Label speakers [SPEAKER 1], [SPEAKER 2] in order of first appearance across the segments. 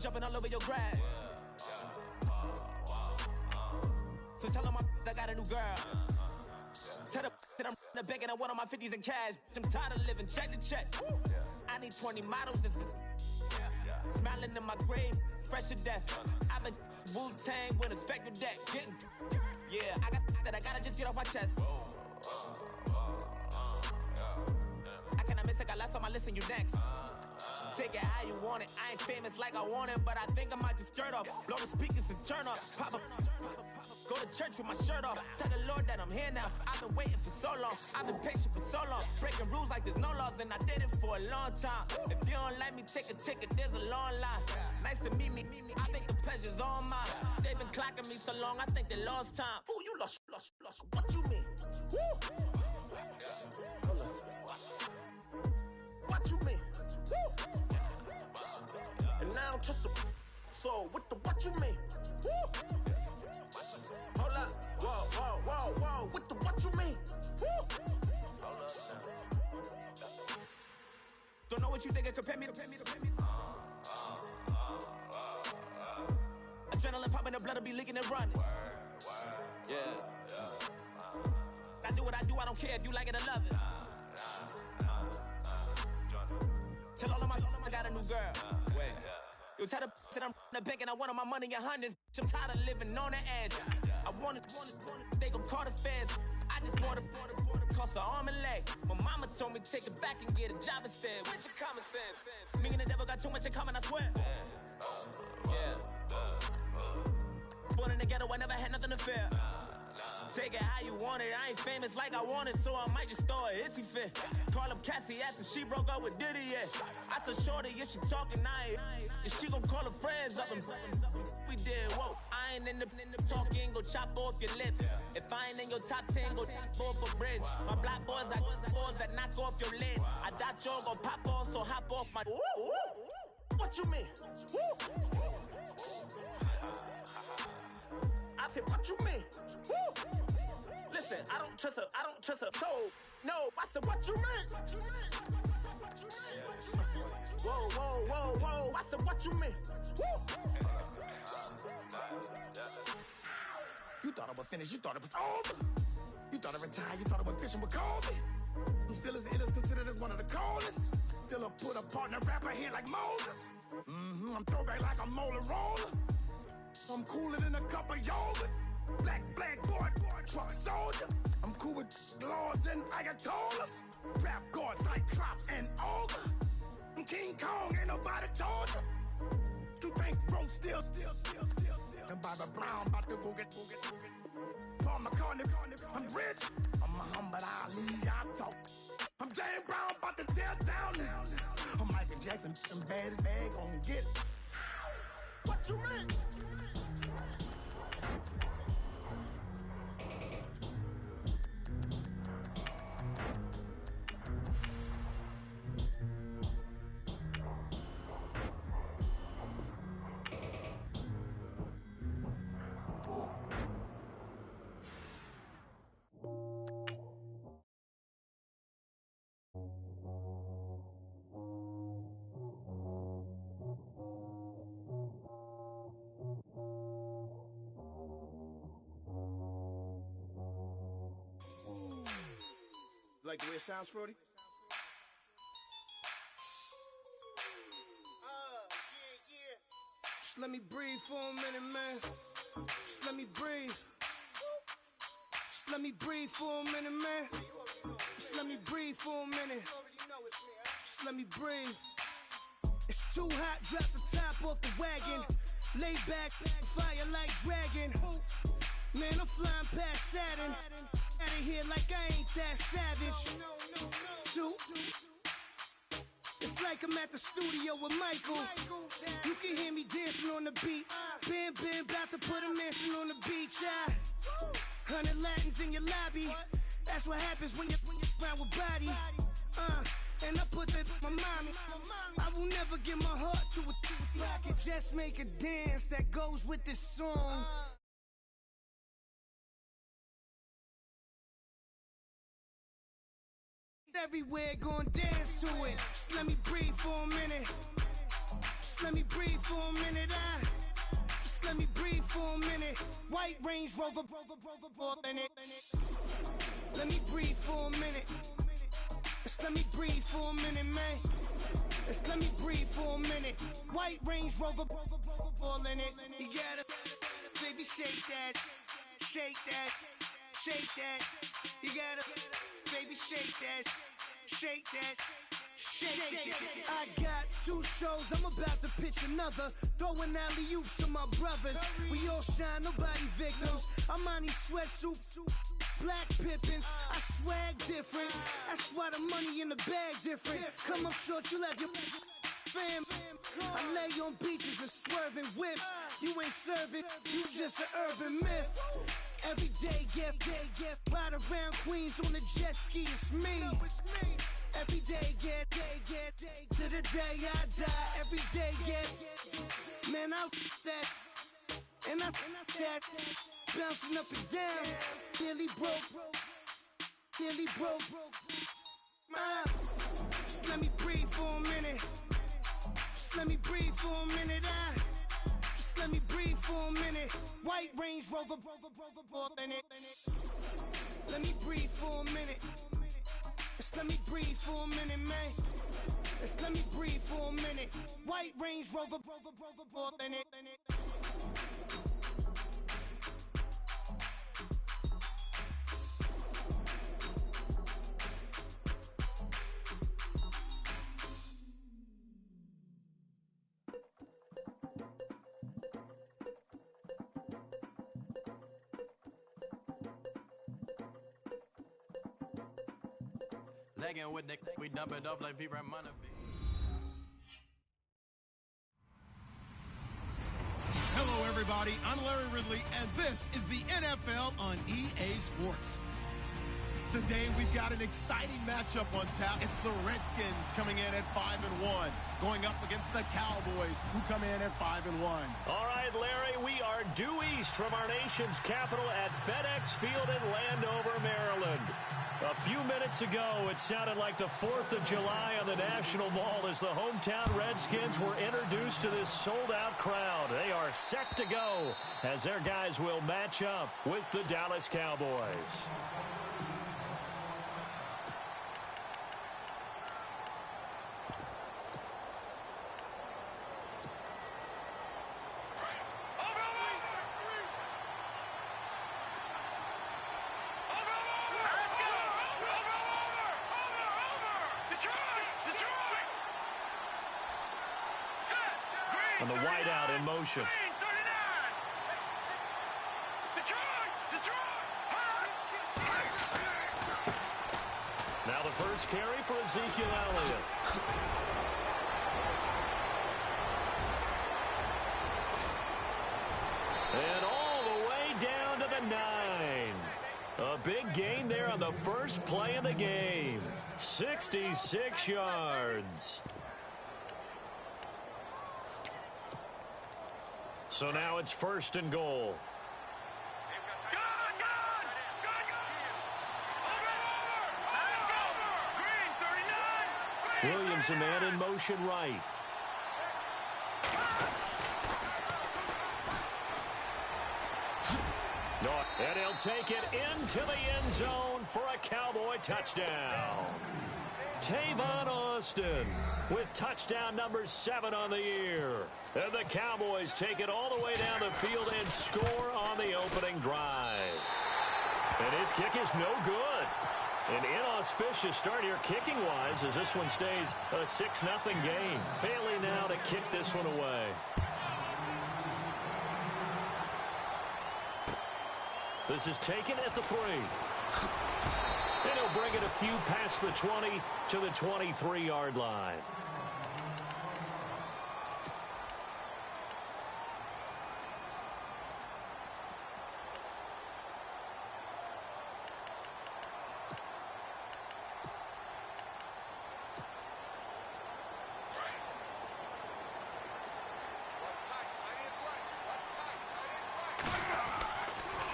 [SPEAKER 1] jumping all over your grass. So tell them I got a new girl. Tell them that I'm in the bank and I want all my 50s in cash. I'm tired of living check to check. I need 20 models. This is smiling in my grave, fresh to death. I've been Wu-Tang with a spectre deck. Getting, yeah, I got that. I gotta just get off my chest. I cannot miss it. Got last on my list and you next. Take it how you want it. I ain't famous like I want it, but I think I might just skirt off. Blow the speakers and turn up. Pop up. Go to church with my shirt off. Tell the Lord that I'm here now. I've been waiting for so long. I've been patient for so long. Breaking rules like there's no laws, and I did it for a long time. If you don't like me, take a ticket. There's a long line. Nice to meet me. I think the pleasure's all mine. They've been clocking me so long, I think they lost time. Ooh, you lost. What you mean? Woo. What you mean? Woo. And now I'm just a so with the what you mean? Woo. Hold up, whoa, with the what you mean? Woo. Hold up now. Don't know what you think, compare me. Adrenaline popping, the blood will be leaking and running. Yeah. I do what I do, I don't care if you like it or love it. Tell all of my I got a new girl. Wait. Yo, tell the that I'm in the bank and I want all my money in hundreds. I'm tired of living on the edge. I want it, they gon' call the feds. I just bought a cost an arm and leg. My mama told me take it back and get a job instead. Where's your common sense? Me and the devil got too much in common, I swear. Yeah. Born in the ghetto, I never had nothing to fear. Take it how you want it. I ain't famous like I want it, so I might just throw a hissy fit. Call up Cassie after she broke up with Diddy, yeah. I told Shorty, if she talking, and she gon' call her friends up and we did, whoa. I ain't in the talking, go chop off your lips. If I ain't in your top 10, go top 4 for bridge. My black boys like boys that knock off your lid. I doubt you're gon' pop off, so hop off my. What you mean? I said, what you mean? Woo! Listen, I don't trust her so no, I said, what you mean? Whoa, I said, what you mean? Woo! You thought I was finished, you thought it was over. You thought I retired, you thought I went fishing with Kobe. I'm still as ill as considered as one of the coldest. Still a put a partner rapper here like Moses. I'm throwback like a molar roller. I'm cooler than a cup of yogurt. Black flag boy, truck soldier. I'm cool with laws and ayatollahs. Rap god, cyclops and ogre. I'm King Kong, ain't nobody told you. You think road still. And Bobby Brown about to go get. Paul McCartney, I'm rich. I'm Muhammad Ali, I talk. I'm James Brown, about to tear down this. I'm Michael Jackson, some bad as bad, gon' get it. What you mean?
[SPEAKER 2] Like the way it sounds, Frody? Yeah. Just let me breathe for a minute, man. Just let me breathe. Just let me breathe for a minute, man. Just let me breathe for a minute. Just let me breathe. It's too hot, drop the top off the wagon. Lay back, fire like dragon. Man, I'm flying past Saturn. Out of here like I ain't that savage. Two. It's like I'm at the studio with Michael. You can hear me dancing on the beat. Ben, about to put a mansion on the beach. 100 Latins in your lobby. That's what happens when you're around with body. And I put that my mommy. I will never give my heart to it. I can just make a dance that goes with this song. Everywhere gon' dance to it. Just let me breathe for a minute. Just let me breathe for a minute. Just let me breathe for a minute. White Range Rover, in it. Let me breathe for a minute. Just let me breathe for a minute, man. Just let me breathe for a minute. White Range Rover, ball in it. You gotta, baby, shake that, shake that, shake that. You gotta, baby, shake that, shake that. Shake it. I got 2 shows, I'm about to pitch another. Throwing alley-oops to my brothers. We all shine, nobody victims. I'm on these sweatsuits, black pippins. I swag different. That's why the money in the bag different. Come up short, you left your fam. I lay on beaches and swerving whips. You ain't serving, you just an urban myth. Every day, get ride around Queens on a jet ski, it's me. Every day, get to the day I die. Every day, get, man, I that, and I that, bouncing up and down, nearly broke. Just let me breathe for a minute. Just let me breathe for a minute. Just let me breathe for a minute. White Range Rover, in it. Let me breathe for a minute. Just let me breathe for a minute, man. Just let me breathe for a minute. White Range Rover, in it.
[SPEAKER 3] Legging with Nick, we dump it off like Viva Money.
[SPEAKER 4] Hello, everybody. I'm Larry Ridley, and this is the NFL on EA Sports. Today, we've got an exciting matchup on tap. It's the Redskins coming in at 5-1, going up against the Cowboys, who come in at 5-1.
[SPEAKER 5] All right, Larry, we are due east from our nation's capital at FedEx Field in Landover, Maryland. A few minutes ago, it sounded like the 4th of July on the National Mall as the hometown Redskins were introduced to this sold-out crowd. They are set to go as their guys will match up with the Dallas Cowboys. And the wideout in motion. Now the first carry for Ezekiel Elliott. And all the way down to the 9. A big gain there on the first play of the game. 66 yards. So now it's 1st and goal. Williams, a man in motion right. And he'll take it into the end zone for a Cowboy touchdown. Tavon Austin with touchdown number 7 on the year. And the Cowboys take it all the way down the field and score on the opening drive. And his kick is no good. An inauspicious start here kicking-wise as this one stays a 6-0 game. Bailey now to kick this one away. This is taken at the 3. And he'll bring it a few past the 20 to the 23-yard line.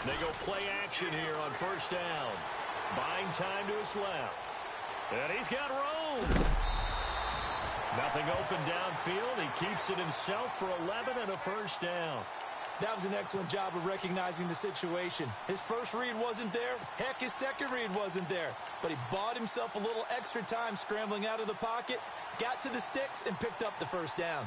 [SPEAKER 5] They go play action here on 1st down. Buying time to his left. And he's got room. Nothing open downfield. He keeps it himself for 11 and a first down.
[SPEAKER 6] That was an excellent job of recognizing the situation. His first read wasn't there. Heck, his second read wasn't there. But he bought himself a little extra time scrambling out of the pocket, got to the sticks, and picked up the first down.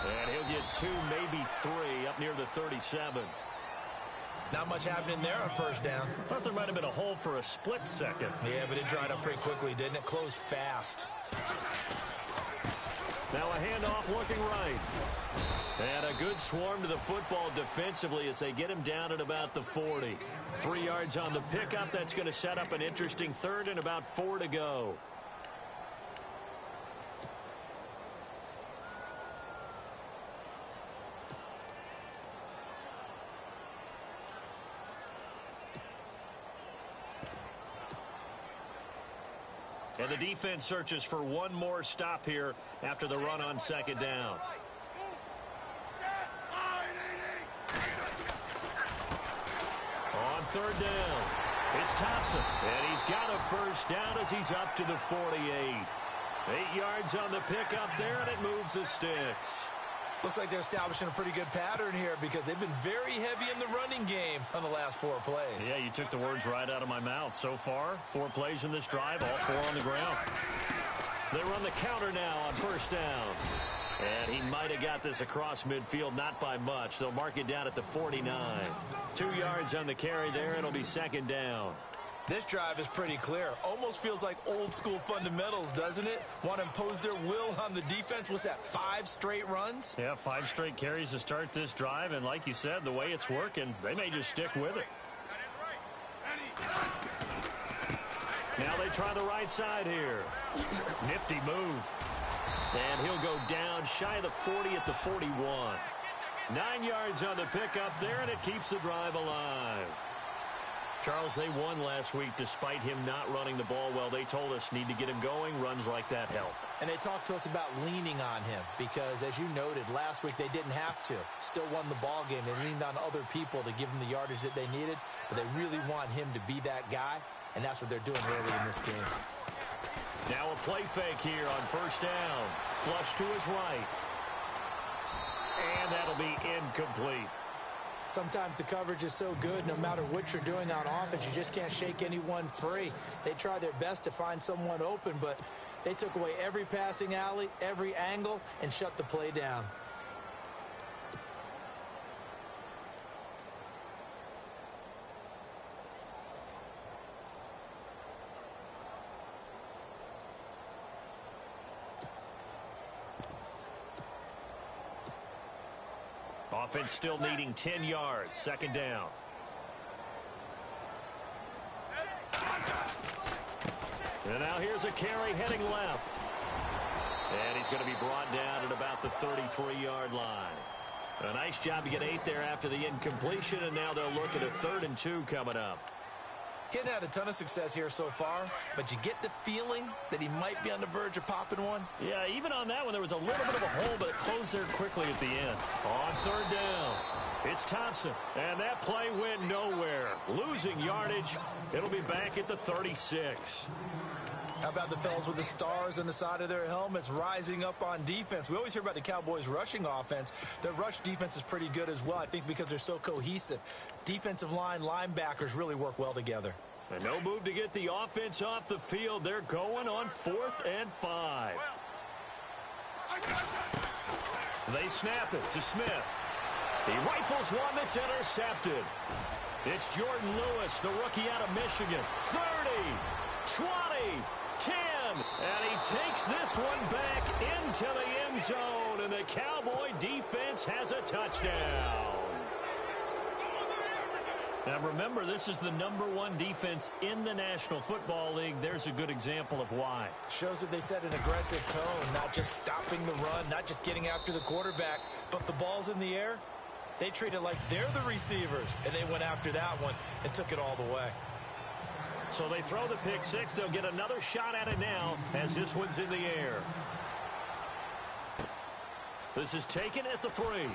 [SPEAKER 5] And he'll get 2, maybe 3 up near the 37.
[SPEAKER 6] Not much happening there on first down.
[SPEAKER 5] Thought there might have been a hole for a split second.
[SPEAKER 6] Yeah, but it dried up pretty quickly, didn't it? Closed fast.
[SPEAKER 5] Now a handoff looking right. And a good swarm to the football defensively as they get him down at about the 40. 3 yards on the pickup. That's going to set up an interesting third and about 4 to go. And the defense searches for one more stop here after the run on second down. On third down, it's Thompson. And he's got a first down as he's up to the 48. 8 yards on the pickup there, and it moves the sticks.
[SPEAKER 6] Looks like they're establishing a pretty good pattern here because they've been very heavy in the running game on the last 4 plays.
[SPEAKER 5] Yeah, you took the words right out of my mouth. So far, 4 plays in this drive, all 4 on the ground. They run the counter now on first down. And he might have got this across midfield, not by much. They'll mark it down at the 49. 2 yards on the carry there. It'll be second down.
[SPEAKER 6] This drive is pretty clear. Almost feels like old school fundamentals, doesn't it? Want to impose their will on the defense. What's that, 5 straight runs?
[SPEAKER 5] Yeah, 5 straight carries to start this drive. And like you said, the way it's working, they may just stick with it. Now they try the right side here. Nifty move. And he'll go down shy of the 40 at the 41. 9 yards on the pickup there, and it keeps the drive alive. Charles, they won last week despite him not running the ball well. They told us need to get him going. Runs like that help.
[SPEAKER 6] And they talked to us about leaning on him because, as you noted, last week they didn't have to. Still won the ball game. They leaned on other people to give them the yardage that they needed, but they really want him to be that guy, and that's what they're doing early in this game.
[SPEAKER 5] Now a play fake here on first down. Flush to his right. And that'll be incomplete.
[SPEAKER 6] Sometimes the coverage is so good, no matter what you're doing on offense, you just can't shake anyone free. They try their best to find someone open, but they took away every passing alley, every angle, and shut the play down.
[SPEAKER 5] Offense still needing 10 yards. Second down. And now here's a carry heading left. And he's going to be brought down at about the 33-yard line. A nice job to get 8 there after the incompletion, and now they'll look at a 3rd and 2 coming up.
[SPEAKER 6] Getting had a ton of success here so far, but you get the feeling that he might be on the verge of popping one.
[SPEAKER 5] Yeah, even on that one, there was a little bit of a hole, but it closed there quickly at the end. On third down, it's Thompson, and that play went nowhere. Losing yardage. It'll be back at the 36.
[SPEAKER 6] How about the fellas with the stars on the side of their helmets rising up on defense? We always hear about the Cowboys' rushing offense. Their rush defense is pretty good as well, I think, because they're so cohesive. Defensive line, linebackers really work well together.
[SPEAKER 5] And no move to get the offense off the field. They're going on 4th and 5. They snap it to Smith. He rifles one that's intercepted. It's Jordan Lewis, the rookie out of Michigan. 30, 20, 10, and he takes this one back into the end zone, and the Cowboy defense has a touchdown. Now remember, this is the #1 defense in the National Football League. There's a good example of why.
[SPEAKER 6] Shows that they set an aggressive tone, not just stopping the run, not just getting after the quarterback, but the ball's in the air. They treat it like they're the receivers, and they went after that one and took it all the way.
[SPEAKER 5] So they throw the pick six. They'll get another shot at it now as this one's in the air. This is taken at the 3. And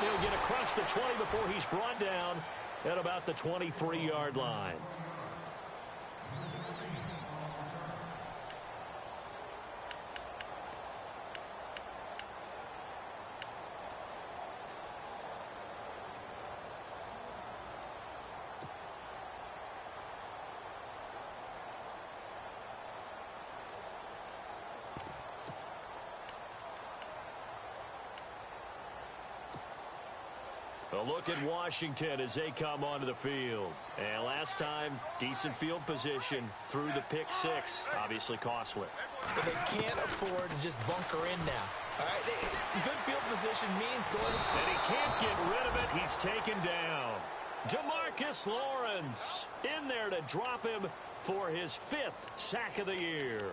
[SPEAKER 5] he'll get across the 20 before he's brought down at about the 23-yard line. A look at Washington as they come onto the field. And last time, decent field position through the pick 6. Obviously costly.
[SPEAKER 6] But they can't afford to just bunker in now. All right, good field position means going.
[SPEAKER 5] And he can't get rid of it. He's taken down. DeMarcus Lawrence in there to drop him for his 5th sack of the year.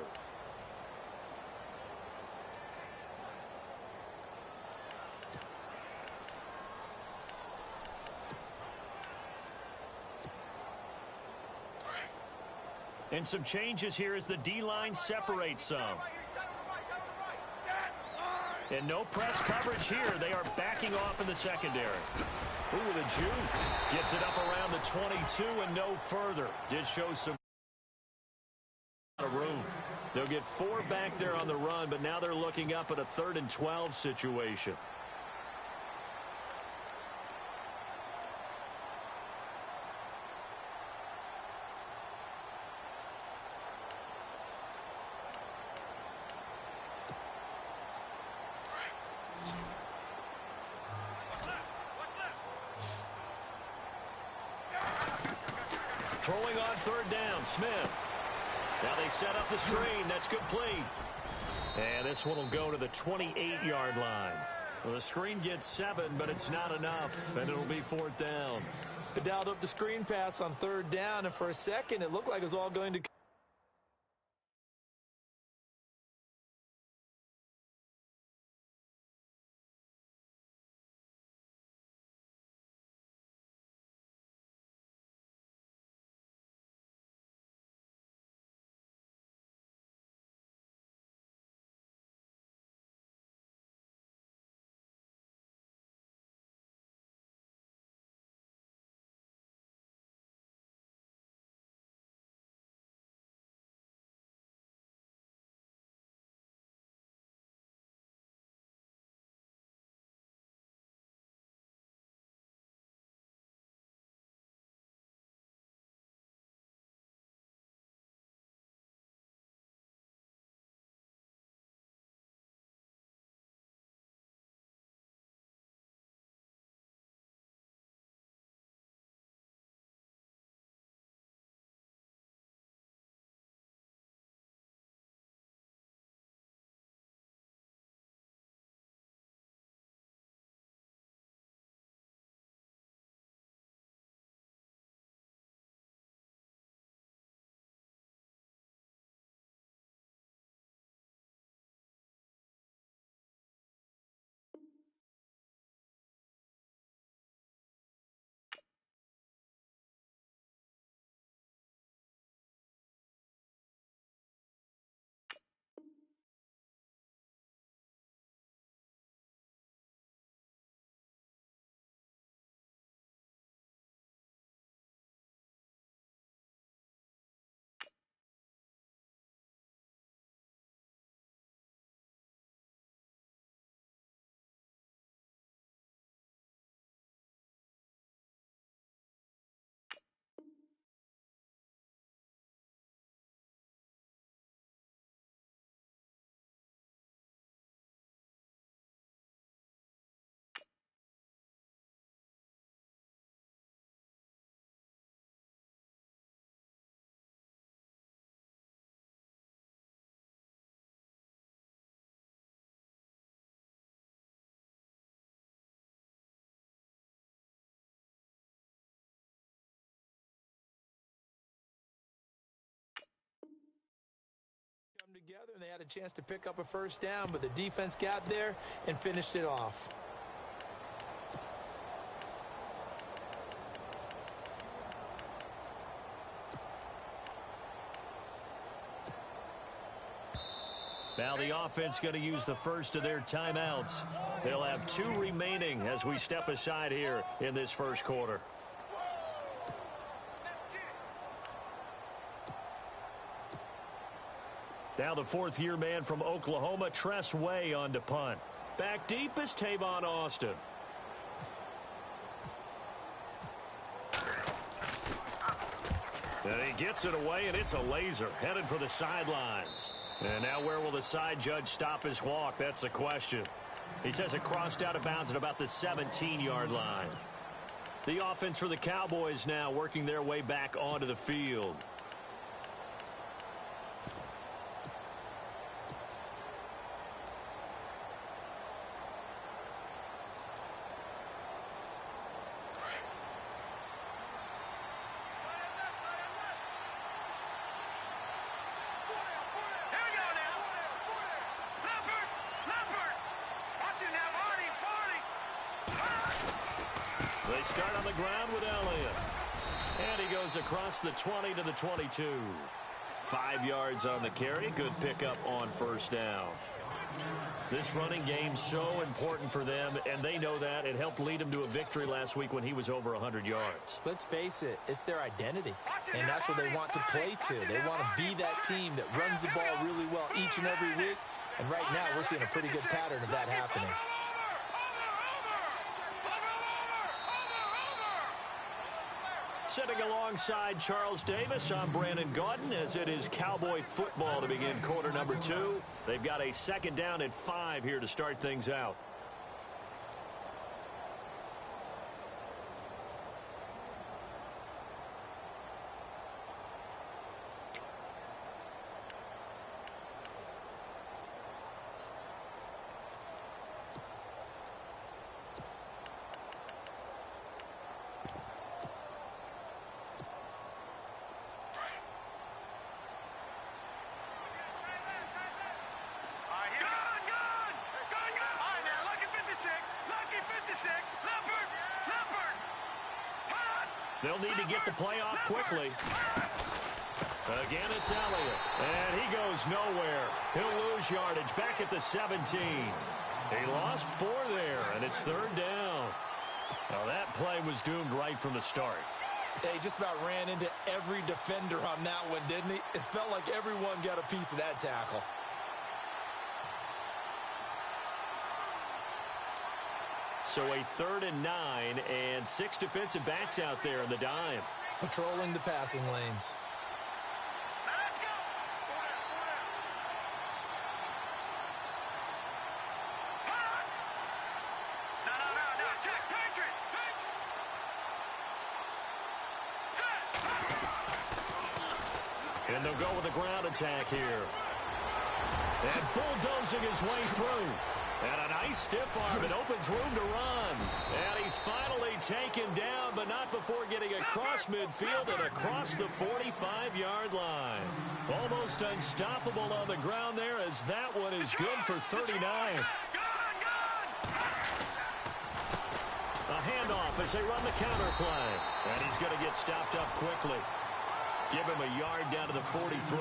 [SPEAKER 5] And some changes here as the D-line separates some. And no press coverage here. They are backing off in the secondary. Ooh, the juke gets it up around the 22 and no further. Did show some room. They'll get 4 back there on the run, but now they're looking up at a 3rd and 12 situation. Throwing on 3rd down, Smith. Now they set up the screen. That's complete. And this one will go to the 28-yard line. Well, the screen gets 7, but it's not enough, and it'll be 4th down.
[SPEAKER 6] They dialed up the screen pass on 3rd down, and for a second, it looked like it was all going to. Together, and they had a chance to pick up a 1st down, but the defense got there and finished it off.
[SPEAKER 5] Now the offense going to use the first of their timeouts. They'll have 2 remaining as we step aside here in this first quarter. Now the 4th-year man from Oklahoma, Tress Way, on to punt. Back deep is Tavon Austin. And he gets it away, and it's a laser headed for the sidelines. And now where will the side judge stop his walk? That's the question. He says it crossed out of bounds at about the 17-yard line. The offense for the Cowboys now working their way back onto the field. They start on the ground with Elliott. And he goes across the 20 to the 22. 5 yards on the carry. Good pickup on first down. This running game's so important for them, and they know that. It helped lead them to a victory last week when he was over 100 yards.
[SPEAKER 6] Let's face it, it's their identity, and that's what they want to play to. They want to be that team that runs the ball really well each and every week, and right now we're seeing a pretty good pattern of that happening.
[SPEAKER 5] Sitting alongside Charles Davis, I'm Brandon Gaudin, as it is Cowboy football to begin quarter number 2. They've got a second down at 5 here to start things out. They'll need to get the play off quickly. Again, it's Elliott. And he goes nowhere. He'll lose yardage back at the 17. He lost 4 there, and it's 3rd down. Now, that play was doomed right from the start.
[SPEAKER 6] They just about ran into every defender on that one, didn't he? It felt like everyone got a piece of that tackle.
[SPEAKER 5] So a 3rd and 9, and 6 defensive backs out there in the dime.
[SPEAKER 6] Patrolling the passing lanes.
[SPEAKER 2] Let's go. No. Check. Patriot.
[SPEAKER 5] And they'll go with a ground attack here. And bulldozing his way through. And a nice stiff arm. It opens room to run. And he's finally taken down, but not before getting across midfield and across the 45-yard line. Almost unstoppable on the ground there, as that one is good for 39. A handoff as they run the counter play. And he's going to get stopped up quickly. Give him a yard down to the 43.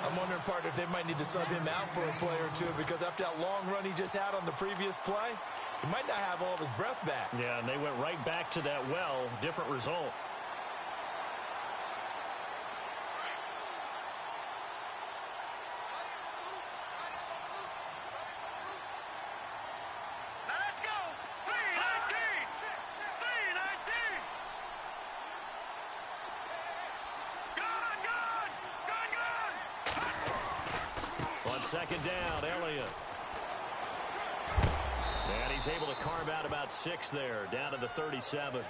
[SPEAKER 6] I'm wondering, partner, if they might need to sub him out for a play or two, because after that long run he just had on the previous play, he might not have all of his breath back.
[SPEAKER 5] Yeah, and they went right back to that well. Different result.
[SPEAKER 2] Let's go. 319. 319. Gone.
[SPEAKER 5] On second down, Elliott. And he's able to carve out about 6 there, down to the 37.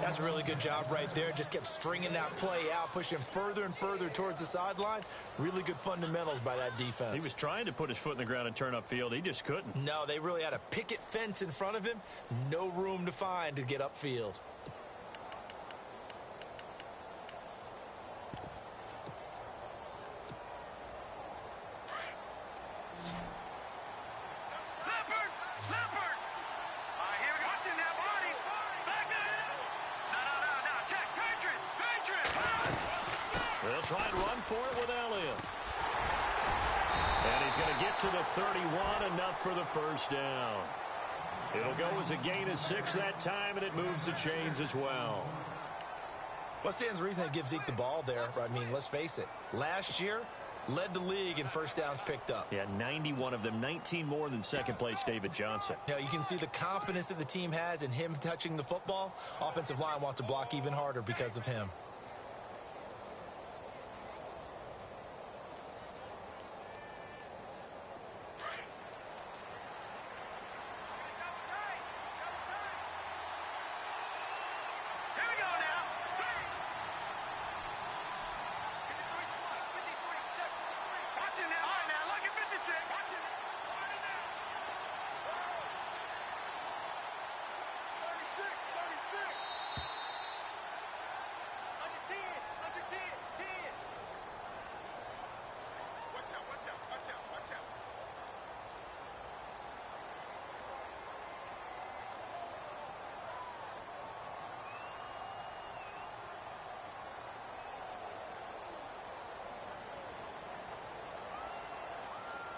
[SPEAKER 6] That's a really good job right there. Just kept stringing that play out, pushing further and further towards the sideline. Really good fundamentals by that defense.
[SPEAKER 5] He was trying to put his foot in the ground and turn upfield. He just couldn't.
[SPEAKER 6] No, they really had a picket fence in front of him. No room to find to get upfield.
[SPEAKER 5] They'll try and run for it with Elliott. And he's going to get to the 31, enough for the first down. It'll go as a gain of 6 that time, and it moves the chains as well.
[SPEAKER 6] What stands to reason to give Zeke the ball there? I mean, let's face it. Last year, led the league in first downs picked up.
[SPEAKER 5] Yeah, 91 of them, 19 more than second-place David Johnson.
[SPEAKER 6] Now, you can see the confidence that the team has in him touching the football. Offensive line wants to block even harder because of him.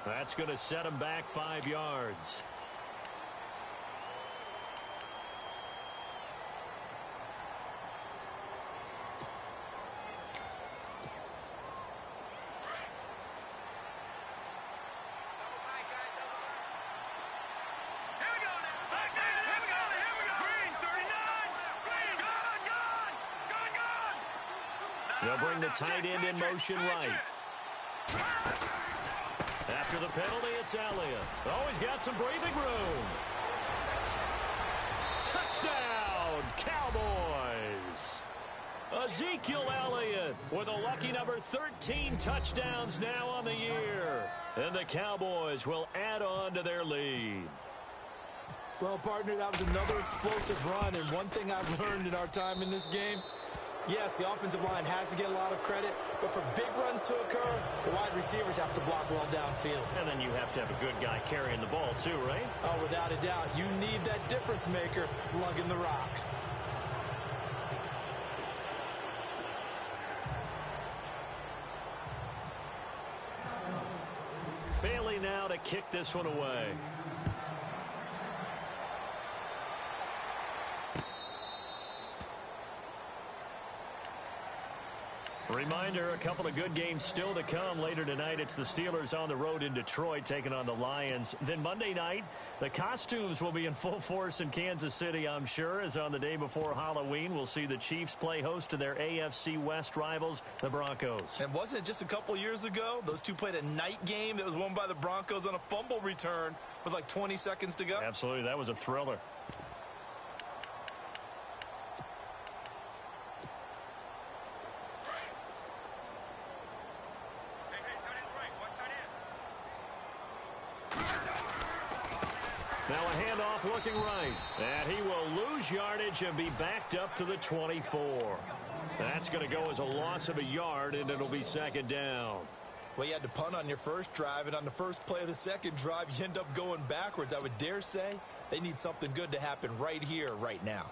[SPEAKER 5] That's going to set him back 5 yards. They'll bring the tight end in motion right. After the penalty, it's Elliott. Oh, he's got some breathing room. Touchdown, Cowboys. Ezekiel Elliott with a lucky number 13 touchdowns now on the year. And the Cowboys will add on to their lead.
[SPEAKER 6] Well, partner, that was another explosive run. And one thing I've learned in our time in this game, yes, the offensive line has to get a lot of credit, but for big runs to occur, the wide receivers have to block well downfield.
[SPEAKER 5] And then you have to have a good guy carrying the ball too, right?
[SPEAKER 6] Oh, without a doubt. You need that difference maker lugging the rock.
[SPEAKER 5] Bailey now to kick this one away. Reminder, a couple of good games still to come later tonight. It's the Steelers on the road in Detroit taking on the Lions. Then Monday night, the costumes will be in full force in Kansas City, I'm sure, as on the day before Halloween, we'll see the Chiefs play host to their AFC West rivals, the Broncos.
[SPEAKER 6] And wasn't it just a couple years ago, those two played a night game that was won by the Broncos on a fumble return with like 20 seconds to go?
[SPEAKER 5] Absolutely, that was a thriller. Now a handoff looking right. And he will lose yardage and be backed up to the 24. That's going to go as a loss of a yard, and it'll be second down.
[SPEAKER 6] Well, you had to punt on your first drive, and on the first play of the second drive, you end up going backwards. I would dare say they need something good to happen right here, right now.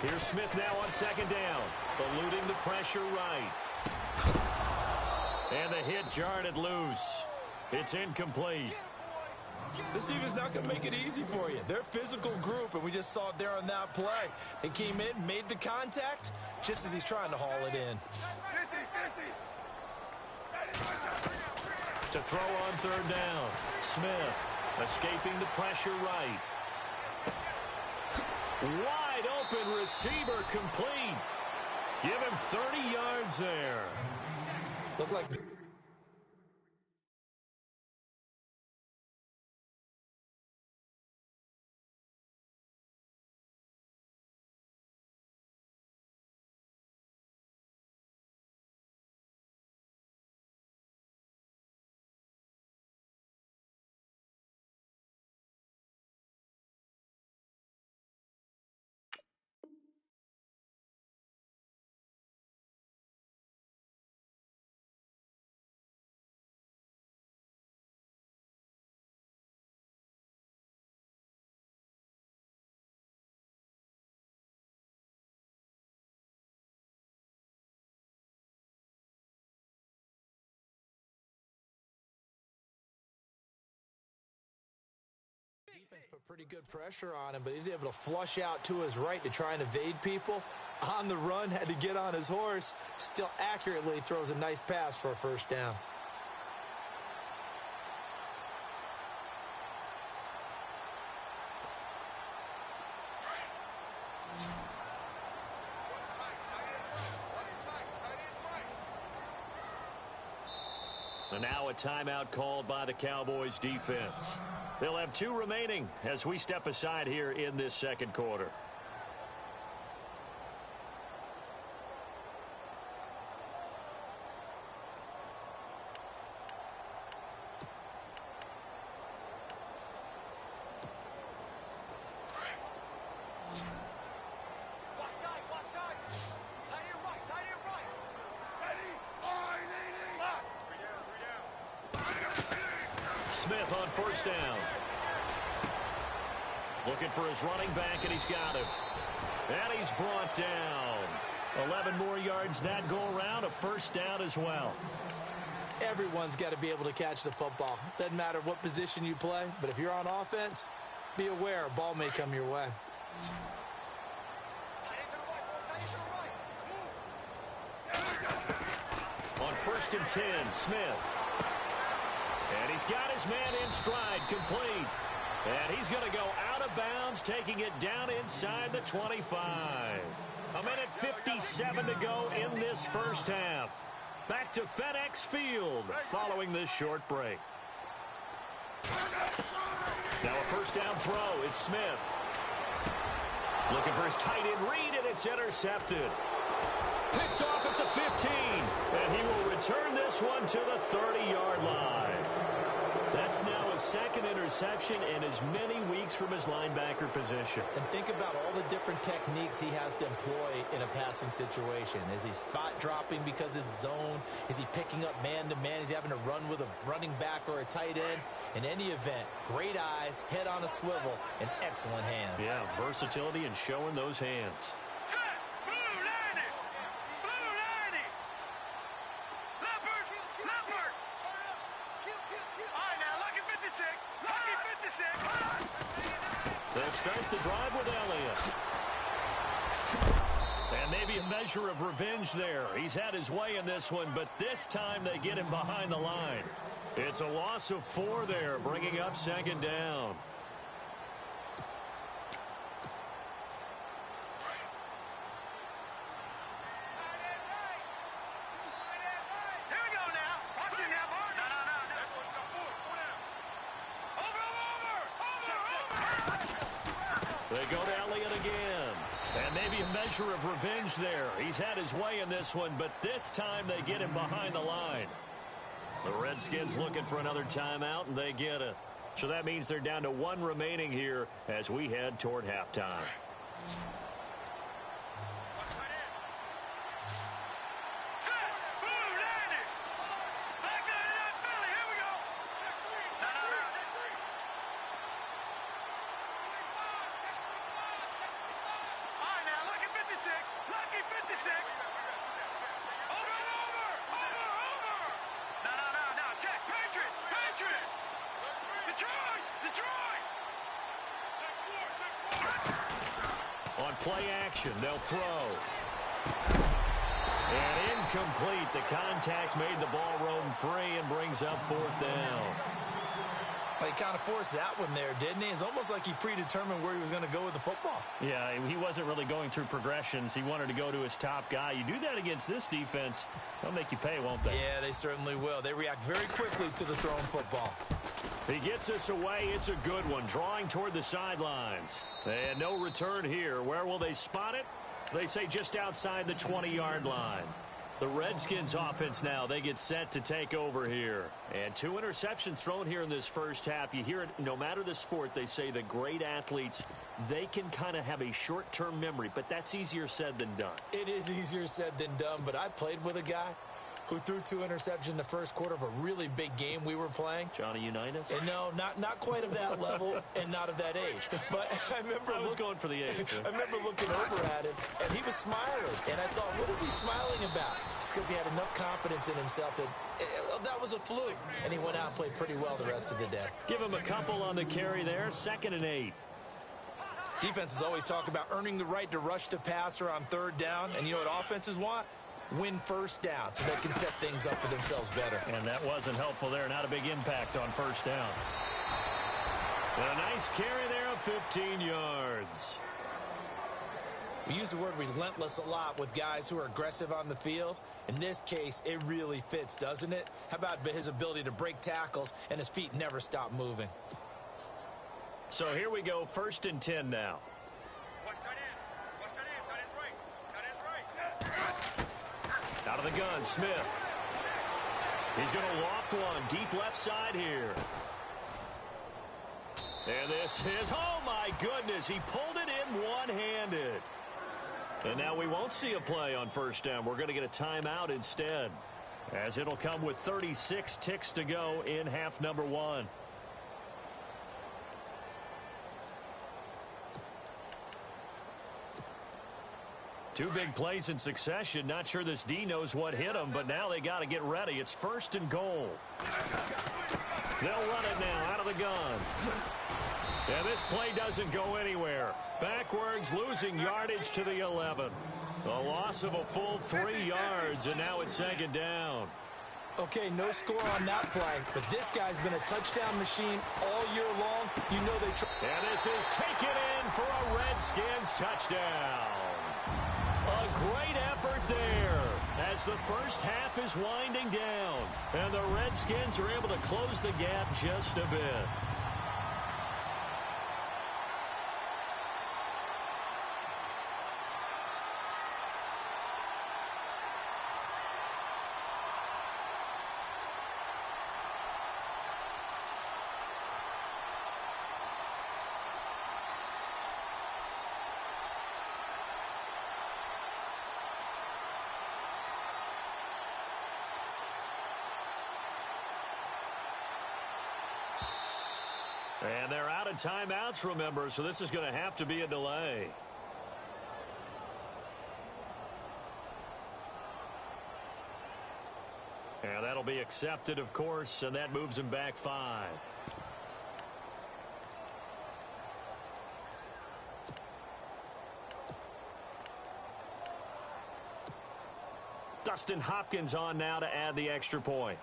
[SPEAKER 5] Here's Smith now on second down, eluding the pressure right. And the hit jarred it loose. It's incomplete.
[SPEAKER 6] This team is not going to make it easy for you. They're a physical group, and we just saw it there on that play. They came in, made the contact, just as he's trying to haul it in.
[SPEAKER 5] To throw on third down, Smith escaping the pressure right. Wide open receiver complete. Give him 30 yards there.
[SPEAKER 6] Looked like defense put pretty good pressure on him, but he's able to flush out to his right to try and evade people. On the run, had to get on his horse. Still accurately throws a nice pass for a first down.
[SPEAKER 5] And now a timeout called by the Cowboys defense. They'll have 2 remaining as we step aside here in this second quarter. Smith on first down. Looking for his running back, and he's got him. And he's brought down. 11 more yards that go around, a first down as well.
[SPEAKER 6] Everyone's got to be able to catch the football. Doesn't matter what position you play, but if you're on offense, be aware a ball may come your way.
[SPEAKER 5] On 1st and 10, Smith. And he's got his man in stride, complete. And he's going to go out of bounds, taking it down inside the 25. A minute 57 to go in this first half. Back to FedEx Field following this short break. Now a first down throw. It's Smith. Looking for his tight end read, and it's intercepted. Picked off at the 15. And he will return this one to the 30-yard line. That's now his second interception in as many weeks from his linebacker position.
[SPEAKER 6] And think about all the different techniques he has to employ in a passing situation. Is he spot dropping because it's zone? Is he picking up man-to-man? Is he having to run with a running back or a tight end? In any event, great eyes, head on a swivel, and excellent hands.
[SPEAKER 5] Yeah, versatility and showing those hands. They'll start the drive with Elliott. And maybe a measure of revenge there. He's had his way in this one, but this time they get him behind the line. It's a loss of 4 there, bringing up second down. They go to Elliott again. And maybe a measure of revenge there. He's had his way in this one, but this time they get him behind the line. The Redskins looking for another timeout, and they get it. So that means they're down to 1 remaining here as we head toward halftime. On play action, they'll throw. And incomplete. The contact made the ball roam free and brings up 4th down.
[SPEAKER 6] He kind of forced that one there, didn't he? It's almost like he predetermined where he was going to go with the football.
[SPEAKER 5] Yeah, he wasn't really going through progressions. He wanted to go to his top guy. You do that against this defense, they'll make you pay, won't they?
[SPEAKER 6] Yeah, they certainly will. They react very quickly to the thrown football.
[SPEAKER 5] He gets us away. It's a good one, drawing toward the sidelines. And no return here. Where will they spot it? They say just outside the 20-yard line. The Redskins offense now, they get set to take over here. And 2 interceptions thrown here in this first half. You hear it, no matter the sport, they say the great athletes, they can kind of have a short-term memory, but that's easier said than done.
[SPEAKER 6] It is easier said than done, but I played with a guy who threw 2 interceptions in the first quarter of a really big game we were playing.
[SPEAKER 5] Johnny Unitas?
[SPEAKER 6] And no, not quite of that level and not of that age. But I was
[SPEAKER 5] going for the age.
[SPEAKER 6] I remember looking over at him, and he was smiling. And I thought, what is he smiling about? It's because he had enough confidence in himself that was a fluke. And he went out and played pretty well the rest of the day.
[SPEAKER 5] Give him a couple on the carry there. 2nd and 8.
[SPEAKER 6] Defenses always talk about earning the right to rush the passer on 3rd down. And you know what offenses want? Win 1st down so they can set things up for themselves better.
[SPEAKER 5] And that wasn't helpful there. Not a big impact on 1st down. And a nice carry there of 15 yards.
[SPEAKER 6] We use the word relentless a lot with guys who are aggressive on the field. In this case, it really fits, doesn't it? How about his ability to break tackles and his feet never stop moving?
[SPEAKER 5] So here we go, 1st and 10 now. Out of the gun, Smith. He's going to loft one deep left side here. And this is, oh my goodness, he pulled it in one-handed. And now we won't see a play on 1st down. We're going to get a timeout instead, as it'll come with 36 ticks to go in half number 1. Two big plays in succession. Not sure this D knows what hit him, but now they got to get ready. It's 1st and goal. They'll run it now out of the gun. And this play doesn't go anywhere. Backwards, losing yardage to the 11. A loss of a full 3 yards, and now it's 2nd down.
[SPEAKER 6] Okay, no score on that play, but this guy's been a touchdown machine all year long. You know they try.
[SPEAKER 5] And this is taken in for a Redskins touchdown. A great effort there as the 1st half is winding down, and the Redskins are able to close the gap just a bit. And they're out of timeouts, remember, so this is going to have to be a delay. And that'll be accepted, of course, and that moves him back 5. Dustin Hopkins on now to add the extra point.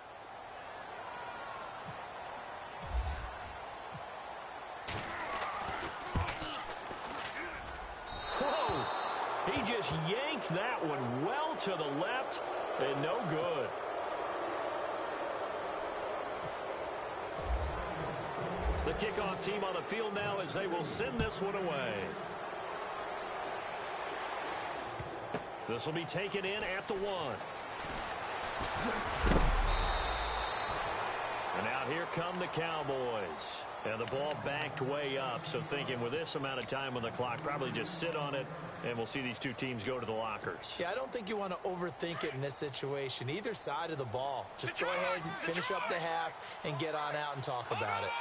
[SPEAKER 5] He just yanked that one well to the left, and no good. The kickoff team on the field now as they will send this one away. This will be taken in at the 1. And out here come the Cowboys. And the ball backed way up, so thinking with this amount of time on the clock, probably just sit on it, and we'll see these two teams go to the lockers.
[SPEAKER 6] Yeah, I don't think you want to overthink it in this situation. Either side of the ball. Just go ahead and finish up the half and get on out and talk about it.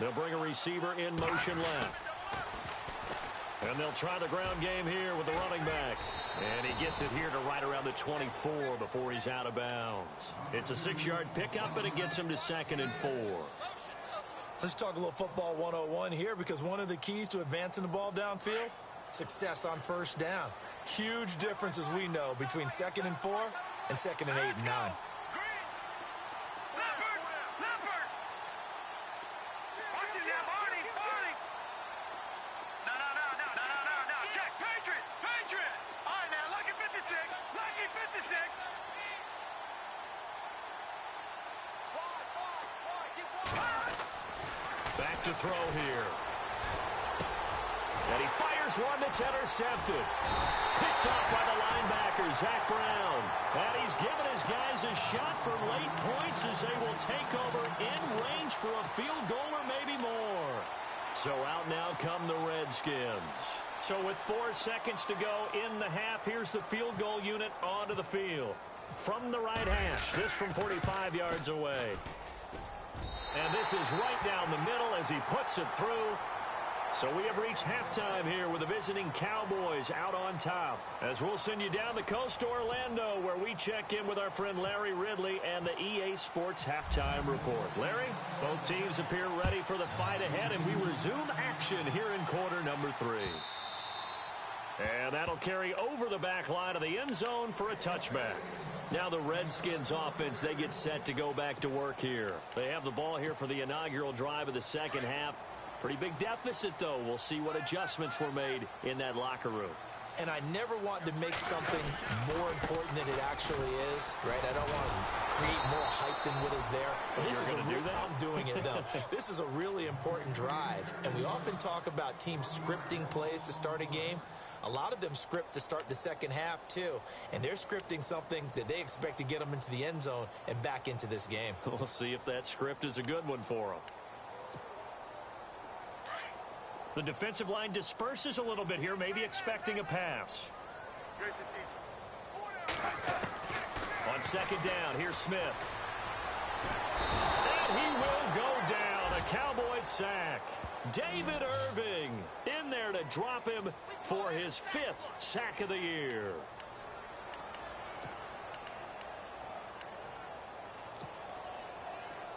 [SPEAKER 5] They'll bring a receiver in motion left. And they'll try the ground game here with the running back. And he gets it here to right around the 24 before he's out of bounds. It's a 6-yard pickup, and it gets him to 2nd and 4.
[SPEAKER 6] Let's talk a little football 101 here, because one of the keys to advancing the ball downfield, success on 1st down. Huge difference, as we know, between 2nd and 4 and 2nd and 8 and 9.
[SPEAKER 5] Back to throw here. And he fires one that's intercepted. Picked off by the linebacker, Zach Brown. And he's given his guys a shot for late points as they will take over in range for a field goal or maybe more. So out now come the Redskins. So with 4 seconds to go in the half, here's the field goal unit onto the field. From the right hash, this from 45 yards away. And this is right down the middle as he puts it through. So we have reached halftime here with the visiting Cowboys out on top. As we'll send you down the coast to Orlando, where we check in with our friend Larry Ridley and the EA Sports Halftime Report. Larry, both teams appear ready for the fight ahead, and we resume action here in quarter number 3. And that'll carry over the back line of the end zone for a touchback. Now the Redskins offense, they get set to go back to work here. They have the ball here for the inaugural drive of the second half. Pretty big deficit, though. We'll see what adjustments were made in that locker room.
[SPEAKER 6] And I never want to make something more important than it actually is, right? I don't want to create more hype than what is there. But this is I'm doing it, though. This is a really important drive. And we often talk about teams scripting plays to start a game. A lot of them script to start the second half, too. And they're scripting something that they expect to get them into the end zone and back into this game.
[SPEAKER 5] We'll see if that script is a good one for them. The defensive line disperses a little bit here, maybe expecting a pass. On second down, here's Smith. And he will go down. A Cowboys sack. David Irving in there to drop him for his 5th sack of the year.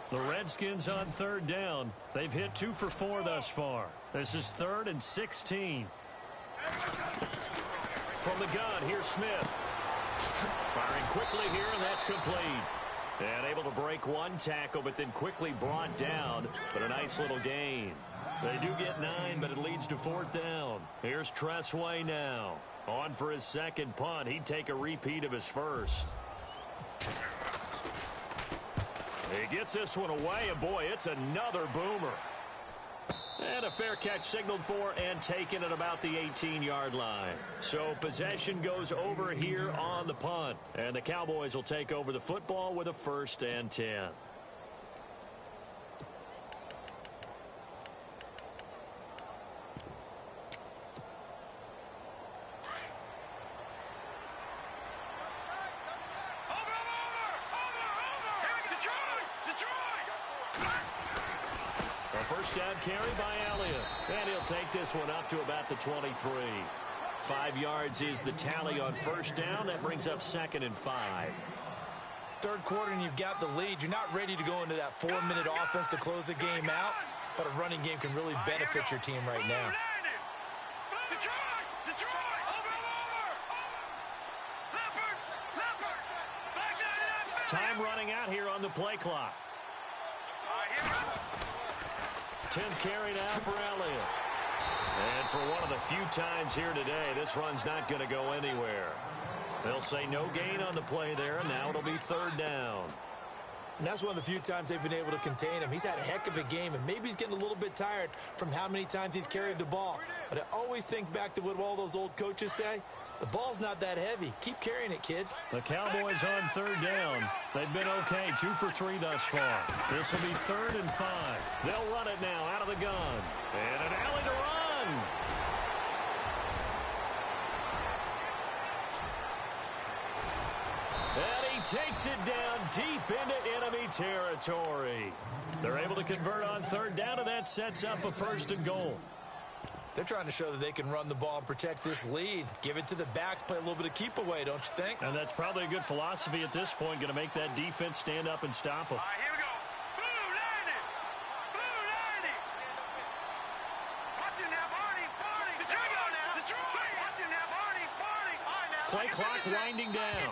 [SPEAKER 5] The Redskins on third down. They've hit 2 for 4 thus far. This is 3rd and 16. From the gun, here's Smith. Firing quickly here, and that's complete. And able to break one tackle, but then quickly brought down. But a nice little gain. They do get 9, but it leads to 4th down. Here's Tressway now. On for his second punt. He'd take a repeat of his first. He gets this one away, and boy, it's another boomer. And a fair catch signaled for and taken at about the 18-yard line. So possession goes over here on the punt. And the Cowboys will take over the football with a 1st and 10. First down carry by Elliott. And he'll take this one up to about the 23. 5 yards is the tally on first down. That brings up 2nd and 5.
[SPEAKER 6] Third quarter and you've got the lead. You're not ready to go into that 4-minute offense to close the game out. But a running game can really benefit your team right now.
[SPEAKER 5] Time running out here on the play clock. 10th carry now for Elliott. And for one of the few times here today, this run's not going to go anywhere. They'll say no gain on the play there, and now it'll be 3rd down.
[SPEAKER 6] And that's one of the few times they've been able to contain him. He's had a heck of a game, and maybe he's getting a little bit tired from how many times he's carried the ball. But I always think back to what all those old coaches say. The ball's not that heavy. Keep carrying it, kid.
[SPEAKER 5] The Cowboys on 3rd down. They've been okay, 2 for 3 thus far. This will be 3rd and 5. They'll run it now out of the gun. And an alley to run. And he takes it down deep into enemy territory. They're able to convert on 3rd down, and that sets up a 1st and goal.
[SPEAKER 6] They're trying to show that they can run the ball and protect this lead. Give it to the backs, play a little bit of keep away, don't you think?
[SPEAKER 5] And that's probably a good philosophy at this point, going to make that defense stand up and stop them.
[SPEAKER 7] All right, here we go. Blue 90. Blue 90. Watch it now, Barney. Barney. Detroit now. Detroit. Watch it now, Barney. Barney. All right, now.
[SPEAKER 5] Play clock winding down.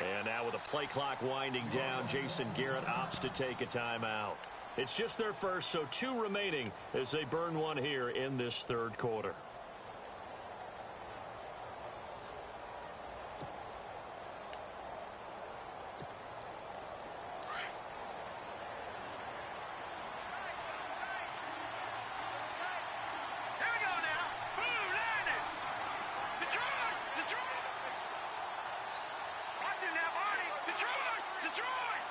[SPEAKER 5] And now with a play clock winding down, Jason Garrett opts to take a timeout. It's just their first, so 2 remaining as they burn one here in this 3rd quarter.
[SPEAKER 7] Here we go now. Blue 90. Detroit. Detroit. Watch it now, Barney. Detroit. Detroit.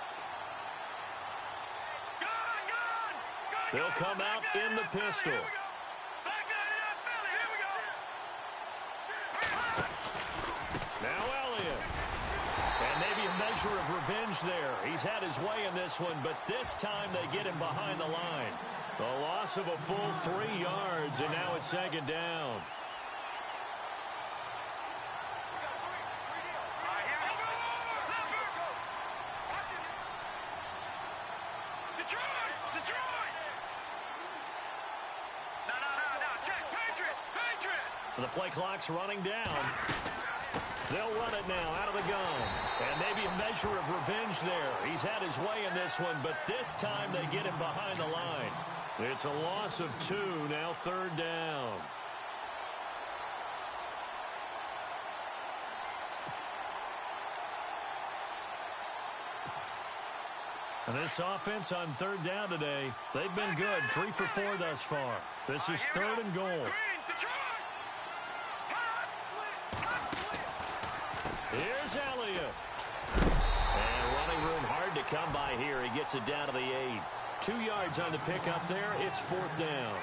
[SPEAKER 5] They'll come out in the pistol. way in this one, but this time they get him behind the line. A loss of a full 3 yards, and now it's second down. The play clock's running down. They'll run it now out of the gun. And maybe a measure of revenge there. He's had his way in this one, but this time they get him behind the line. It's a loss of 2, now third down. And this offense on third down today, they've been good. 3 for 4 thus far. This is third and goal. Here's Elliott. And running room hard to come by here. He gets it down to the 8. 2 yards on the pickup there. It's fourth down.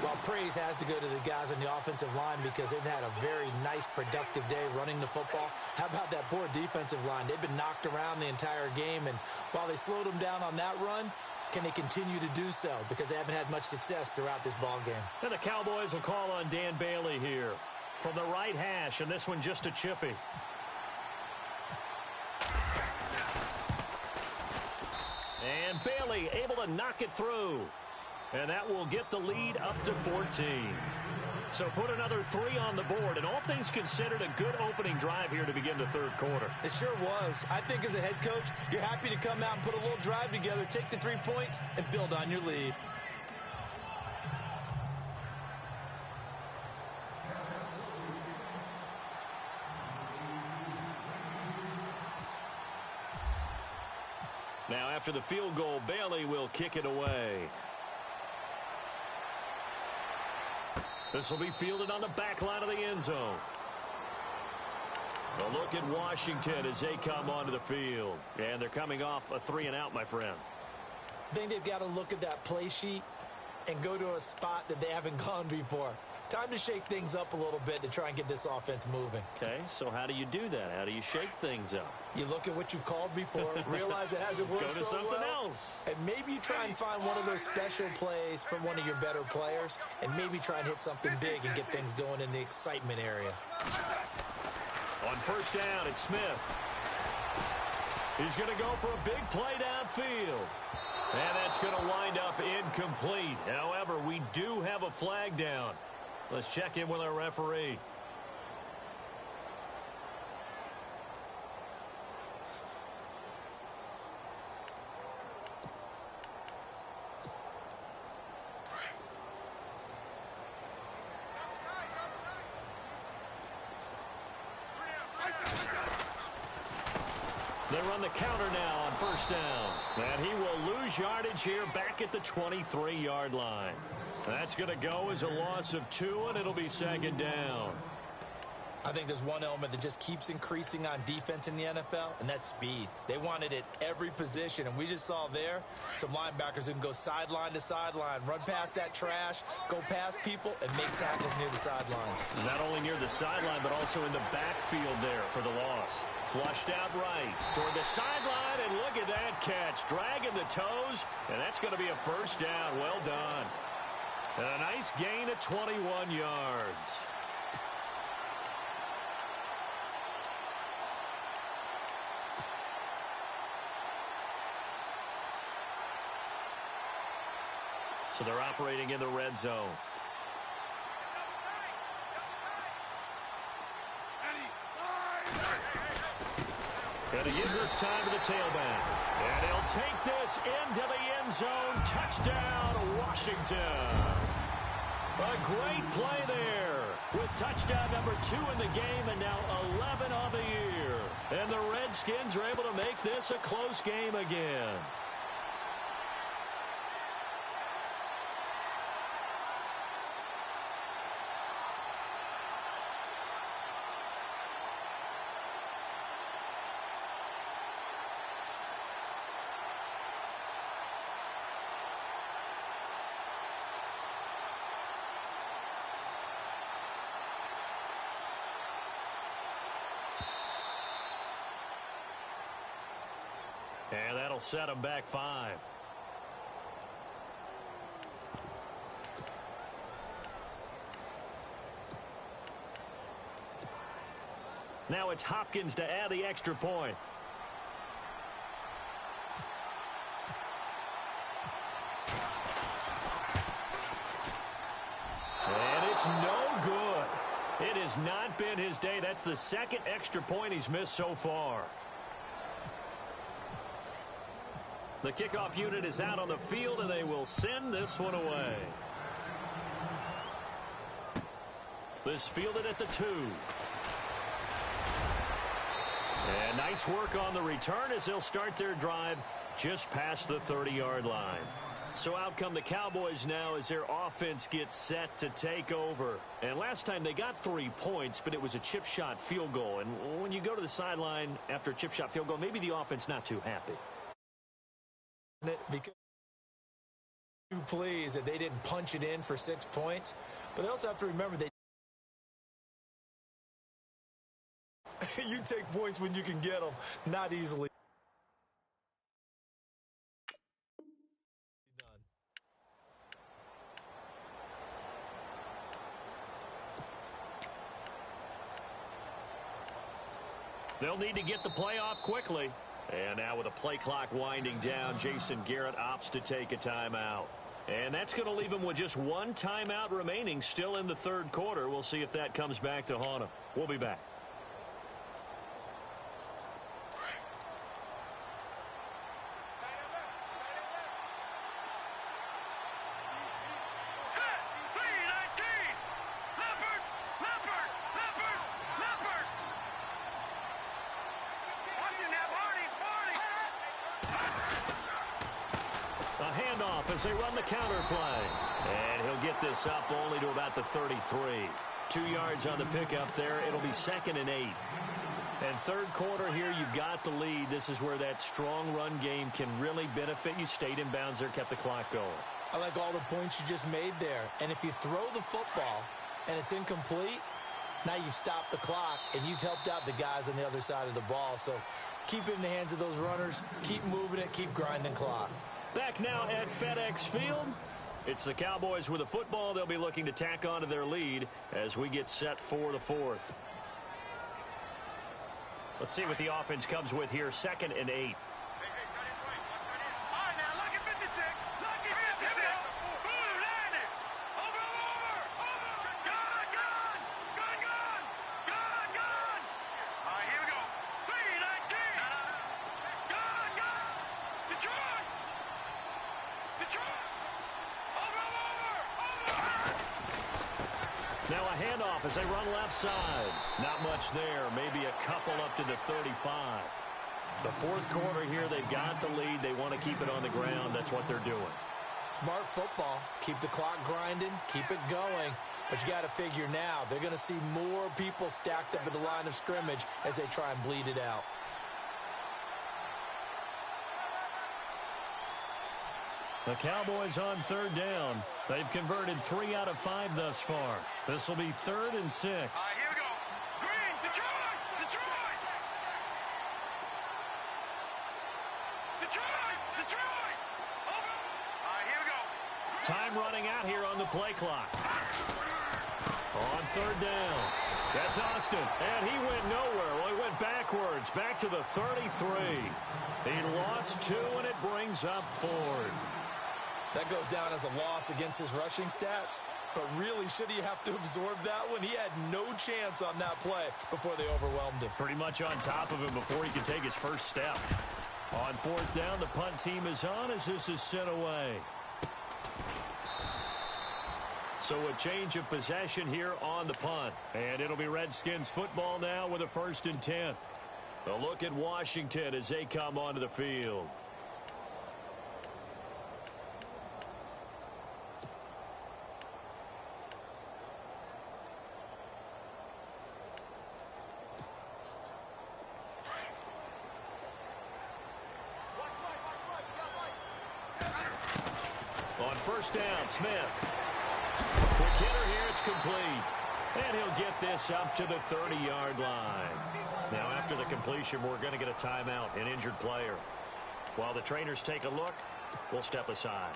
[SPEAKER 6] Well, praise has to go to the guys on the offensive line because they've had a very nice, productive day running the football. How about that poor defensive line? They've been knocked around the entire game, and while they slowed them down on that run, can they continue to do so? Because they haven't had much success throughout this ball game.
[SPEAKER 5] And the Cowboys will call on Dan Bailey here from the right hash, and this one just a chippy. And Bailey able to knock it through. And that will get the lead up to 14. So put another 3 on the board. And all things considered, a good opening drive here to begin the third quarter.
[SPEAKER 6] It sure was. I think as a head coach, you're happy to come out and put a little drive together, take the 3 points, and build on your lead.
[SPEAKER 5] Now after the field goal, Bailey will kick it away. This will be fielded on the back line of the end zone. A look at Washington as they come onto the field. And they're coming off a 3-and-out, my friend.
[SPEAKER 6] I think they've got to look at that play sheet and go to a spot that they haven't gone before. Time to shake things up a little bit to try and get this offense moving.
[SPEAKER 5] Okay, so how do you do that? How do you shake things up?
[SPEAKER 6] You look at what you've called before, realize it hasn't worked
[SPEAKER 5] Go to
[SPEAKER 6] so
[SPEAKER 5] something
[SPEAKER 6] well,
[SPEAKER 5] else.
[SPEAKER 6] and maybe you try and find one of those special plays from one of your better players, and maybe try and hit something big and get things going in the excitement area.
[SPEAKER 5] On first down, it's Smith. He's going to go for a big play downfield. And that's going to wind up incomplete. However, we do have a flag down. Let's check in with our referee. They run the counter now on first down. And he will lose yardage here back at the 23-yard line. That's going to go as a loss of 2, and it'll be second down.
[SPEAKER 6] I think there's one element that just keeps increasing on defense in the NFL, and that's speed. They want it at every position, and we just saw there some linebackers who can go sideline to sideline, run past that trash, go past people, and make tackles near the sidelines.
[SPEAKER 5] Not only near the sideline, but also in the backfield there for the loss. Flushed out right toward the sideline, and look at that catch. Dragging the toes, and that's going to be a first down. Well done. And a nice gain of 21 yards. So they're operating in the red zone. And he gives this time to the tailback. And he'll take this into the end zone. Touchdown, Washington. A great play there with touchdown number 2 in the game and now 11 on the year. And the Redskins are able to make this a close game again. And that'll set them back 5. Now it's Hopkins to add the extra point. And it's no good. It has not been his day. That's the second extra point he's missed so far. The kickoff unit is out on the field, and they will send this one away. This fielded at the 2. And nice work on the return as they'll start their drive just past the 30-yard line. So out come the Cowboys now as their offense gets set to take over. And last time they got 3 points, but it was a chip shot field goal. And when you go to the sideline after a chip shot field goal, maybe the offense not too happy.
[SPEAKER 6] Because too pleased that they didn't punch it in for 6 points. But they also have to remember they you take points when you can get them, not easily.
[SPEAKER 5] They'll need to get the play off quickly. And now with a play clock winding down, Jason Garrett opts to take a timeout. And that's going to leave him with just 1 timeout remaining still in the third quarter. We'll see if that comes back to haunt him. We'll be back. As they run the counter play. And he'll get this up only to about the 33. 2 yards on the pickup there. It'll be 2nd and 8. And third quarter here, you've got the lead. This is where that strong run game can really benefit you. Stayed in bounds there, kept the clock going.
[SPEAKER 6] I like all the points you just made there. And if you throw the football and it's incomplete, now you've stopped the clock and you've helped out the guys on the other side of the ball. So keep it in the hands of those runners. Keep moving it. Keep grinding clock.
[SPEAKER 5] Back now at FedEx Field. It's the Cowboys with the football. They'll be looking to tack on to their lead as we get set for the 4th. Let's see what the offense comes with here. 2nd and 8. Now a handoff as they run left side. Not much there. Maybe a couple up to the 35. The fourth quarter here, they've got the lead. They want to keep it on the ground. That's what they're doing.
[SPEAKER 6] Smart football. Keep the clock grinding. Keep it going. But you got to figure now, they're going to see more people stacked up at the line of scrimmage as they try and bleed it out.
[SPEAKER 5] The Cowboys on third down. They've converted 3 out of 5 thus far. This will be 3rd and 6.
[SPEAKER 7] All right, here we go. Green, Detroit! Detroit! Detroit! Detroit! Over! All right, here we go.
[SPEAKER 5] Time running out here on the play clock. On third down. That's Austin. And he went nowhere. Well, he went backwards. Back to the 33. He lost 2, and it brings up 4th.
[SPEAKER 6] That goes down as a loss against his rushing stats. But really, should he have to absorb that one? He had no chance on that play before they overwhelmed him.
[SPEAKER 5] Pretty much on top of him before he could take his first step. On 4th down, the punt team is on as this is sent away. So a change of possession here on the punt. And it'll be Redskins football now with a 1st and 10. A look at Washington as they come onto the field. On 1st down, Smith. Quick hitter here, it's complete. And he'll get this up to the 30-yard line. Now, after the completion, we're going to get a timeout, an injured player. While the trainers take a look, we'll step aside.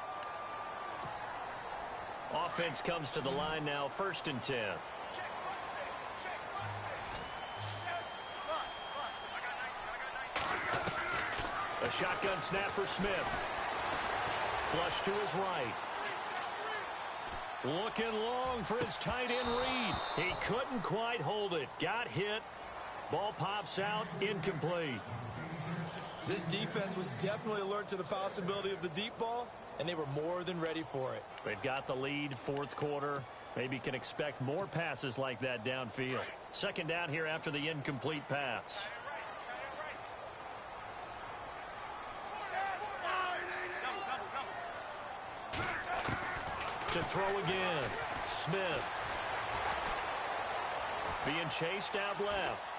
[SPEAKER 5] Offense comes to the line now, 1st and 10. A shotgun snap for Smith. Flush to his right. Looking long for his tight end read. He couldn't quite hold it. Got hit. Ball pops out, incomplete.
[SPEAKER 6] This defense was definitely alert to the possibility of the deep ball, and they were more than ready for it.
[SPEAKER 5] They've got the lead, 4th quarter. Maybe can expect more passes like that downfield. 2nd down here after the incomplete pass. To throw again. Smith. Being chased out left.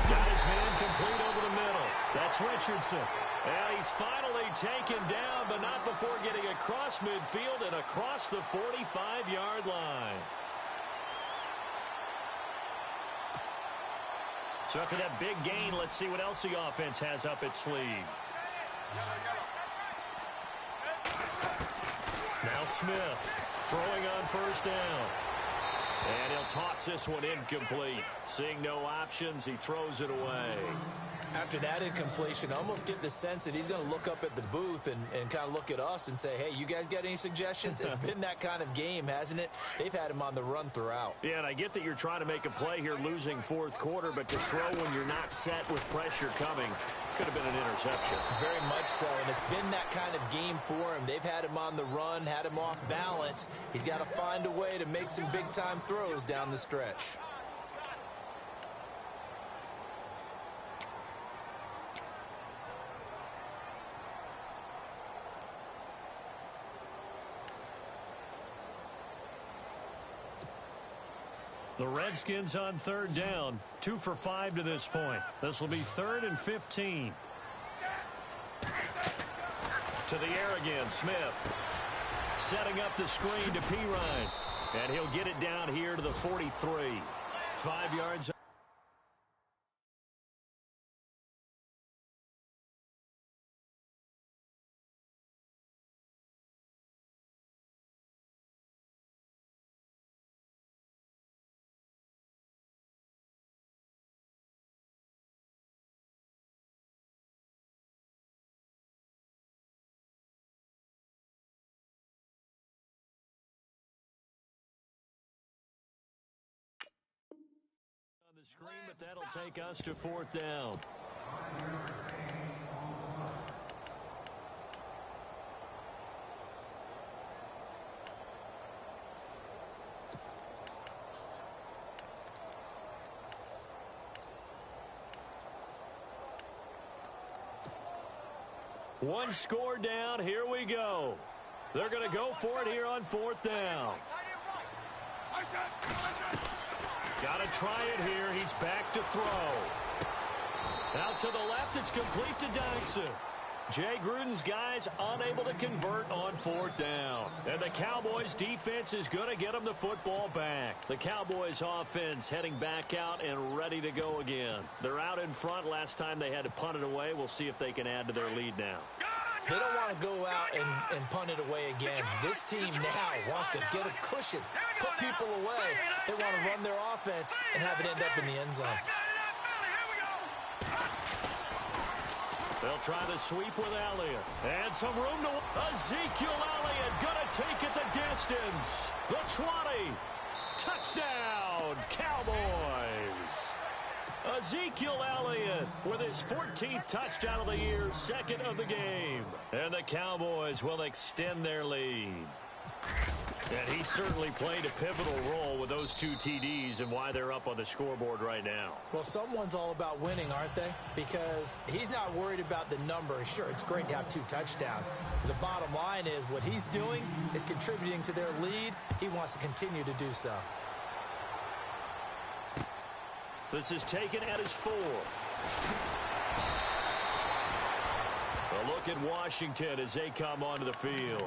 [SPEAKER 5] Got his man complete over the middle. That's Richardson. And he's finally taken down, but not before getting across midfield and across the 45-yard line. So after that big gain, let's see what else the offense has up its sleeve. Now Smith throwing on 1st down. And he'll toss this one incomplete. Seeing no options, he throws it away.
[SPEAKER 6] After that incompletion, I almost get the sense that he's going to look up at the booth and kind of look at us and say, hey, you guys got any suggestions? It's been that kind of game, hasn't it? They've had him on the run throughout.
[SPEAKER 5] Yeah, and I get that you're trying to make a play here losing 4th quarter, but to throw when you're not set with pressure coming could have been an interception.
[SPEAKER 6] Very much so, and it's been that kind of game for him. They've had him on the run, had him off balance. He's got to find a way to make some big-time throws down the stretch.
[SPEAKER 5] The Redskins on 3rd down, 2 for 5 to this point. This will be 3rd and 15. To the air again, Smith. Setting up the screen to Pirine. And he'll get it down here to the 43. 5 yards. The screen, but that'll take us to 4th down. One score down. Here we go. They're going to go for it here on 4th down. Got to try it here. He's back to throw. Out to the left, it's complete to Dyson. Jay Gruden's guys unable to convert on 4th down. And the Cowboys defense is going to get them the football back. The Cowboys offense heading back out and ready to go again. They're out in front. Last time they had to punt it away. We'll see if they can add to their lead now.
[SPEAKER 6] They don't want to go out and punt it away again. This team now wants to get a cushion, put people away. They want to run their offense and have it end up in the end zone.
[SPEAKER 5] They'll try the sweep with Elliott. And some room to... Ezekiel Elliott going to take it the distance. The 20. Touchdown, Cowboys. Ezekiel Elliott with his 14th touchdown of the year, 2nd of the game. And the Cowboys will extend their lead. And he certainly played a pivotal role with those 2 TDs and why they're up on the scoreboard right now.
[SPEAKER 6] Well, someone's all about winning, aren't they? Because he's not worried about the number. Sure, it's great to have 2 touchdowns. But the bottom line is what he's doing is contributing to their lead. He wants to continue to do so.
[SPEAKER 5] This is taken at his 4. A look at Washington as they come onto the field.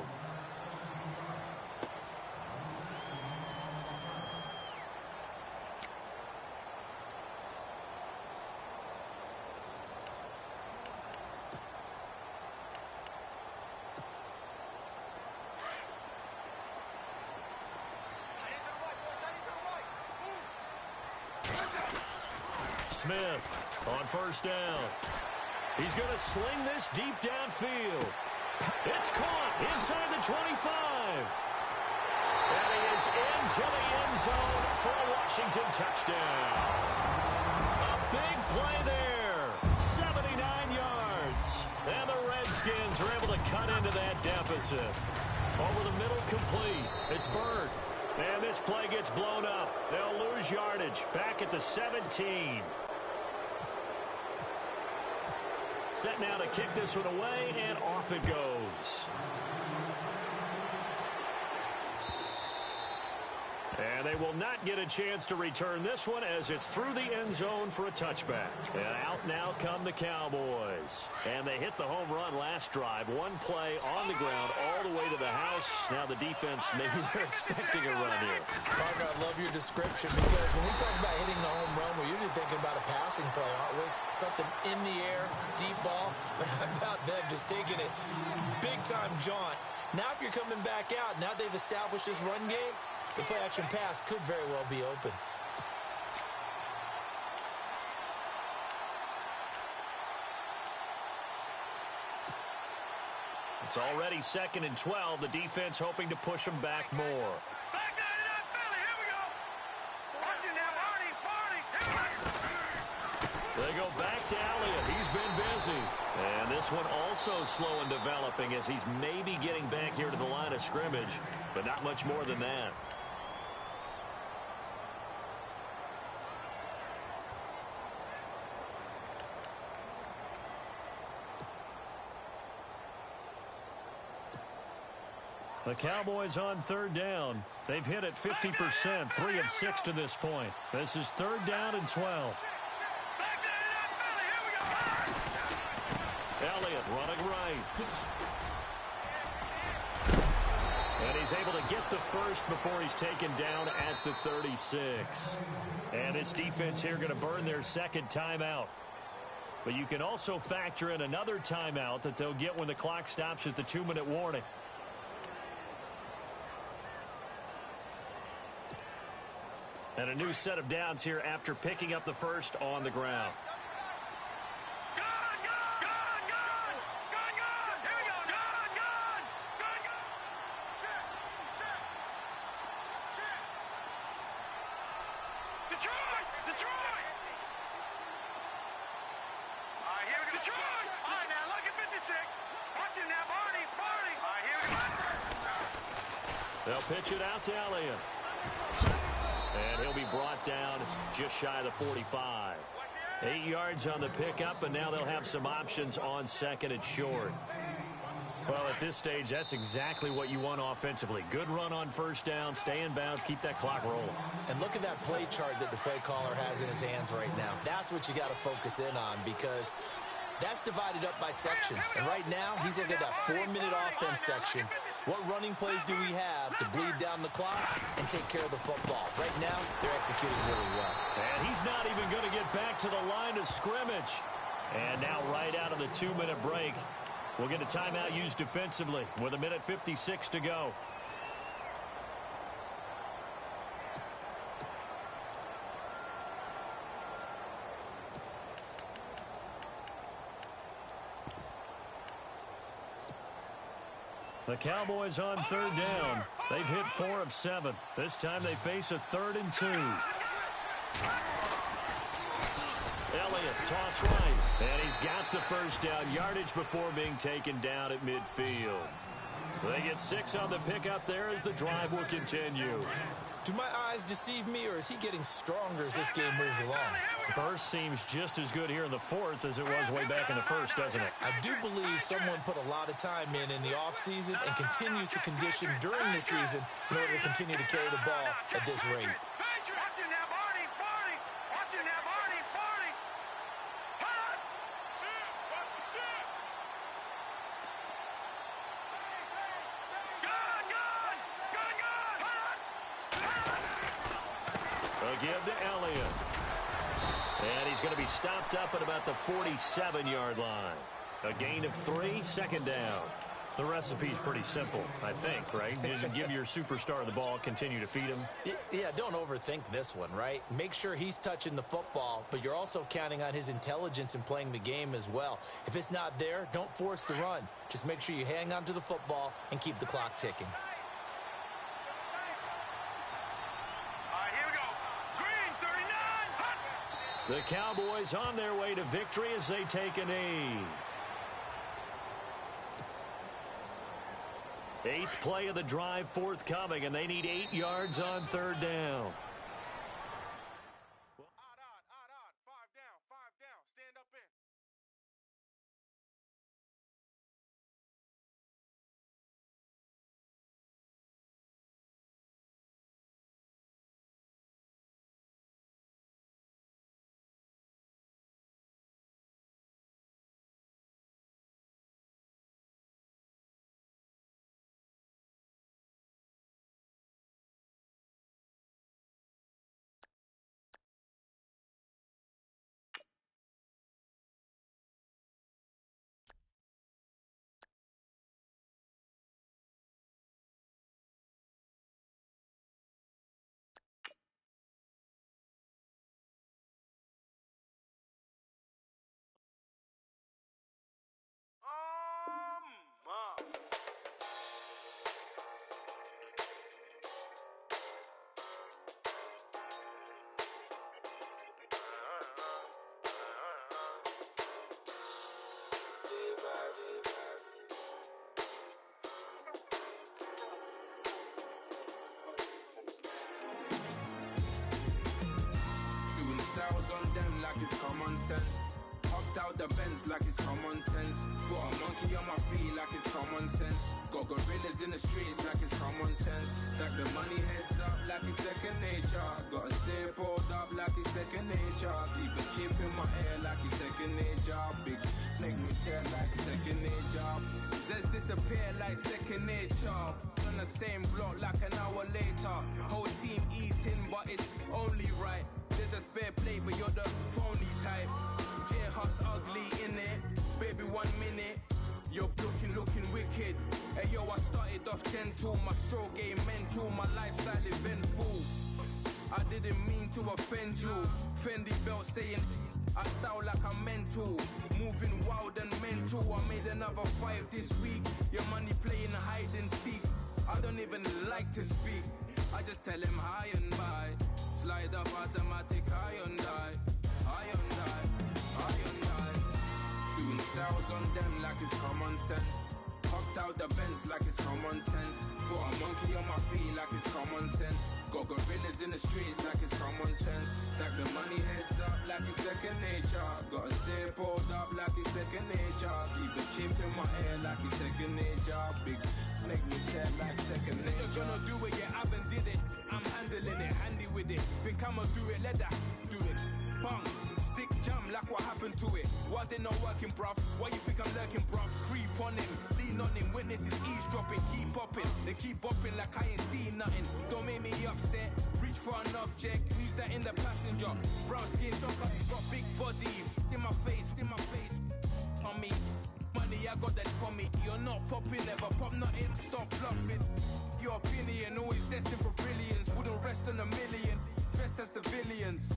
[SPEAKER 5] Smith on first down. He's going to sling this deep downfield. It's caught inside the 25. And he is into the end zone for a Washington touchdown. A big play there. 79 yards. And the Redskins are able to cut into that deficit. Over the middle, complete. It's Bird. And this play gets blown up. They'll lose yardage. Back at the 17. Set now to kick this one away, and off it goes. And they will not get a chance to return this one as it's through the end zone for a touchback. And out now come the Cowboys. And they hit the home run last drive. One play on the ground all the way to the house. Now the defense, maybe they're expecting a run here.
[SPEAKER 6] Parker, I love your description because when we talk about hitting the home run, we're usually thinking about a passing play, aren't we? Something in the air, deep ball. But how about them just taking it big-time jaunt? Now if you're coming back out, now they've established this run game, the play-action pass could very well be open.
[SPEAKER 5] It's already 2nd and 12. The defense hoping to push them back more.
[SPEAKER 7] Back down to that Philly. Here we go. Watching now, Marty.
[SPEAKER 5] They go back to Elliott. He's been busy. And this one also slow in developing as he's maybe getting back here to the line of scrimmage, but not much more than that. The Cowboys on 3rd down. They've hit it 50%, 3 of 6 to this point. This is 3rd down and 12. Elliott running right. And he's able to get the first before he's taken down at the 36. And this defense here going to burn their 2nd timeout. But you can also factor in another timeout that they'll get when the clock stops at the 2-minute warning. And a new set of downs here after picking up the first on the ground. They'll pitch it out to Elliott. And he'll be brought down just shy of the 45. 8 yards on the pickup, and now they'll have some options on 2nd and short. Well, at this stage, that's exactly what you want offensively. Good run on 1st down, stay in bounds, keep that clock rolling. And look at that play chart that the play caller has in his hands right now. That's what you got to focus in on because that's divided up by sections. And right now, he's looking at that 4-minute offense section. What running plays do we have to bleed down the clock and take care of the football? Right now, they're executing really well. And he's not even going to get back to the line of scrimmage. And now right out of the 2-minute break, we'll get a timeout used defensively with 1:56 to go. The Cowboys on 3rd down. They've hit 4 of 7. This time they face a 3rd and 2. Elliott toss right. And he's got the first down yardage before being taken down at midfield. They get 6 on the pickup there as the drive will continue.
[SPEAKER 6] Do my eyes deceive me, or is he getting stronger as this game moves along?
[SPEAKER 5] First seems just as good here in the 4th as it was way back in the 1st, doesn't it?
[SPEAKER 6] I do believe someone put a lot of time in the offseason and continues to condition during the season in order to continue to carry the ball at this rate.
[SPEAKER 5] Give to Elliott. And he's going to be stopped up at about the 47-yard line. A gain of 3, 2nd down. The recipe's pretty simple, I think, right? Just give your superstar the ball, continue to feed him.
[SPEAKER 6] Yeah, don't overthink this one, right? Make sure he's touching the football, but you're also counting on his intelligence in playing the game as well. If it's not there, don't force the run. Just make sure you hang on to the football and keep the clock ticking.
[SPEAKER 5] The Cowboys on their way to victory as they take a knee. 8th play of the drive forthcoming, and they need 8 yards on 3rd down.
[SPEAKER 7] Five down, stand up in.
[SPEAKER 2] Styles on them like it's common sense. Hopped out the Benz like it's common sense. Got a monkey on my feet like it's common sense. Got gorillas in the streets like it's common sense. Stack the money heads up like it's second nature. Gotta stay pulled up like it's second nature. Keep a chip in my ear like it's second nature. Big make me stare like second nature. Says disappear like second nature. On the same block like an hour later. Whole team eating but it's only right. There's a spare plate, but you're the phony type. J-Hus ugly in it. Baby, 1 minute. You're looking wicked. Hey, yo, I started off gentle. My stroke game mental. My lifestyle eventful. I didn't mean to offend you. Fendi belt saying I style like I'm mental. Moving wild and mental. I made another 5 this week. Your money playing hide and seek. I don't even like to speak. I just tell him hi and bye. Slide up automatic, Hyundai. Doing styles on them like it's common sense. Hopped out the Benz like it's common sense. Got a monkey on my feet like it's common sense. Got gorillas in the streets like it's common sense. Stack the money heads up like it's second nature. Gotta stay pulled up like it's second nature. Keep a chip in my ear like it's second nature. Big make me sad like second nature. Say you're gonna do it, yeah, I haven't did it. I'm handling it, handy with it. Think I'ma do it, let that do it. Bang, stick jam like what happened to it. Was it not working, bruv? Why you think I'm lurking, bruv? Creep on him, lean on him. Witnesses eavesdropping, keep popping. They keep bopping like I ain't seen nothing. Don't make me upset. Reach for an object. Who's that in the passenger? Brown skin, got big body. In my face, on me. Money, I got that for me. You're not popping, never pop nothing. Stop bluffing. Your opinion always destined for brilliance. Wouldn't rest on a million. Dressed as civilians.